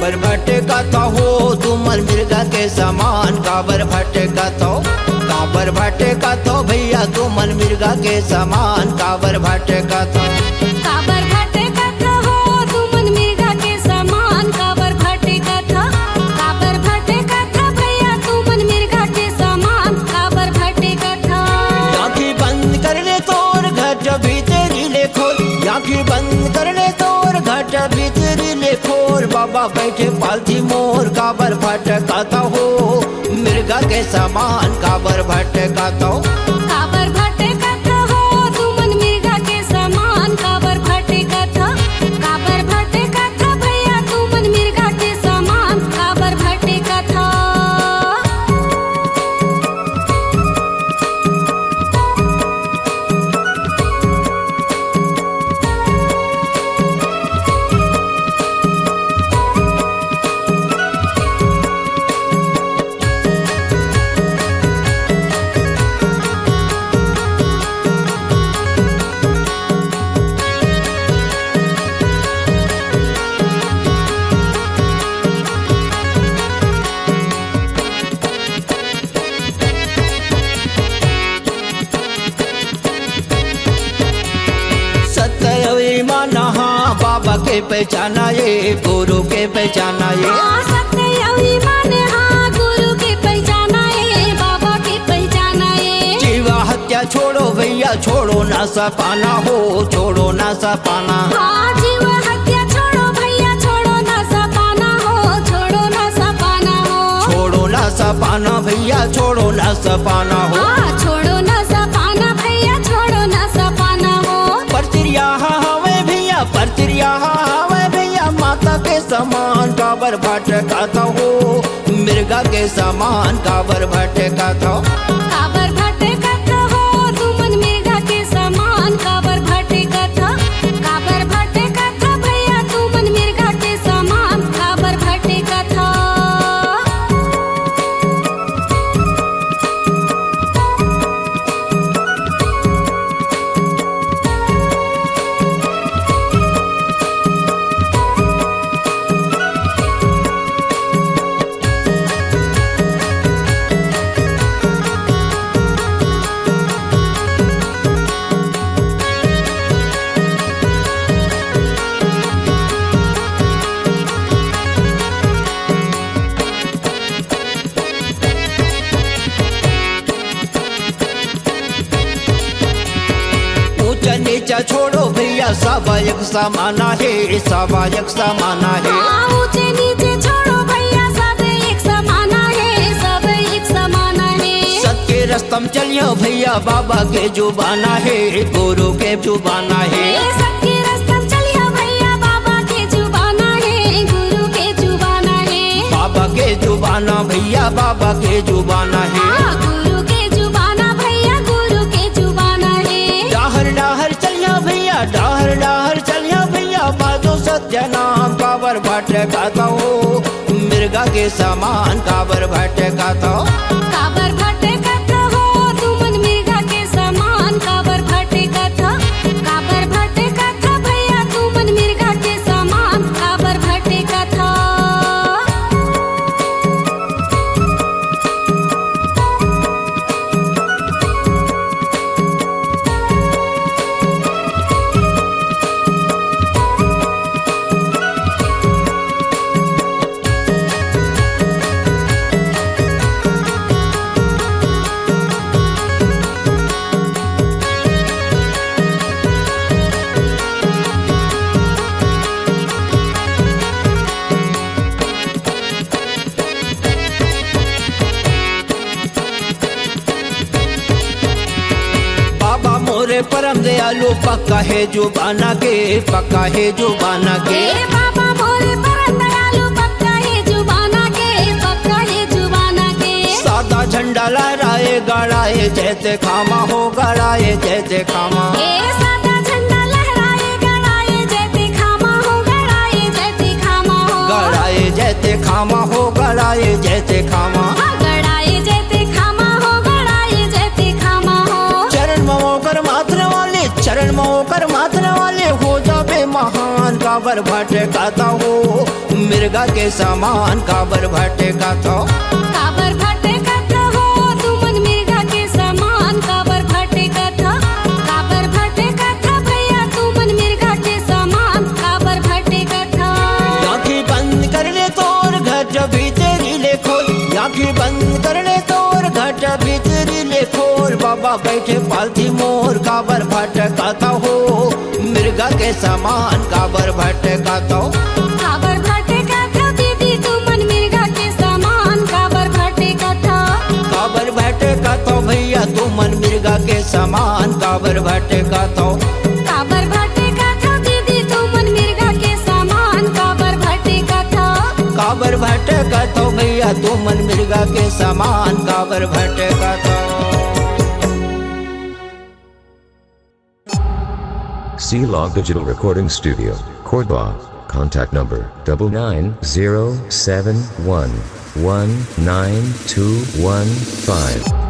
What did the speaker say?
काबर भटकता हो तुमन मिर्गा के समान, काबर भटकता हो, काबर भटकता भैया तुमन मिर्गा के समान, काबर भटकता। काबर भटकता हो तुमन मिर्गा के समान, काबर भटकता, काबर भटकता भैया तुमन मिर्गा के समान, काबर भटकता। आँखें बंद कर ले तोर घट भीतरी ले खोल, आँखें बंद कर ले तोर घट भीतरी ले खोल, बाबा बैठे पालथी मोर, काबर भटकता हो मिर्गा के समान, काबर भटकता हो। काबर भटकता हो तुमन मिर्गा के समान, काबर भटकता, काबर भटकता भैया तुमन मिर्गा के समान, काबर भटकता। बाबा के पहचाना ये, गुरु के पहचाना ये, सत्य ईमान हाँ गुरु के पहचाना ये, बाबा के पहचाना ये। जीवा हत्या छोड़ो भैया छोड़ो ना सपाना हो, छोड़ो ना सपाना। हाँ जीवा हत्या छोड़ो भैया छोड़ो ना सपाना हो, छोड़ो ना सपाना हो, छोड़ो ना सपाना भैया छोड़ो ना सपाना हो। हाँ छोड़ो ना सपाना भैया छोड़ो ना सपाना हो। परचिरिया हवे भैया, परचिरिया हवे भैया माता के समान, काबर भटकता हो मिर्गा के समान, काबर भटकता हो। काबर भटकता हो तुमन मिर्गा के समान, काबर भटकता, काबर भटकता भैया तुमन मिर्गा के समान, काबर भटकता। नीचा छोड़ो भैया सब एक समाना है, सब एक समाना है। ऊंचे नीचे छोड़ो भैया सब एक समाना है, सब एक समाना है। सत के रस्तम चलियो भैया बाबा के जुबाना है, गुरु के जुबाना है। सबके रस्तम चलियो भैया बाबा के जुबाना है, गुरु के जुबाना है। बाबा के जुबाना भैया बाबा के जुबाना है। गुरु के जुबाना भैया गुरु के जुबाना है। डाहर डाहर चलिया भैया, डाहर डाहर चलिया भैया बाजो सत्य नाम, काबर भटकता हो मिर्गा के समान, काबर भटकता हो। काबर भटकता हो तुमन मिर्गा के समान, काबर भटकता, काबर भटकता भैया तुमन मिर्गा के समान, काबर भटकता। मोरे परम दयालु पक्का है जुबाना के, पक्का है जुबाना के। बाबा मोरे परम दयालु पक्का है जुबाना के, पक्का है जुबाना के। सादा झंडा लहराए गड़ाए जैसे खामा हो, गड़ाए जैसे खामा। सादा झंडा लहराए गड़ाए जैसे खामा हो, गड़ाए जैसे खामा हो, गड़ाए जैसे खामा हो, गड़ाए जैसे खामा। गड़ाए जैसे खामा हो, गड़ाए जैसे खामा हो। चरण में होकर मात्र वाले, चरण में होकर मात्र वाले हो जावे महान, का काबर भटकाता हो मिर्गा के समान काबर भटकाता काबर भटकत हो तुमन मिर्गा के समान काबर भटकत काबर भटकत भैया तुमन मिर्गा के समान काबर भटकत आँखें बंद कर ले तोर घट भीतरी ले खोल आँखें बंद कर ले तोर घट भीतरी ले खोल बाबा बैठे पालथी मोर काबर भटकाता हो मिर्गा के समान काबर भटकाता काबर भटकत दीदी तुमन मिर्गा के समान काबर भटकत काबर भटकाता भैया तुमन मिर्गा के समान काबर भटकाता काबर भटकत दीदी तुमन मिर्गा के समान काबर भटकत काबर भटकाता भैया तुमन मिर्गा के समान काबर भटकाता C-Log Digital Recording Studio, Cordoba. Contact number 99071192115.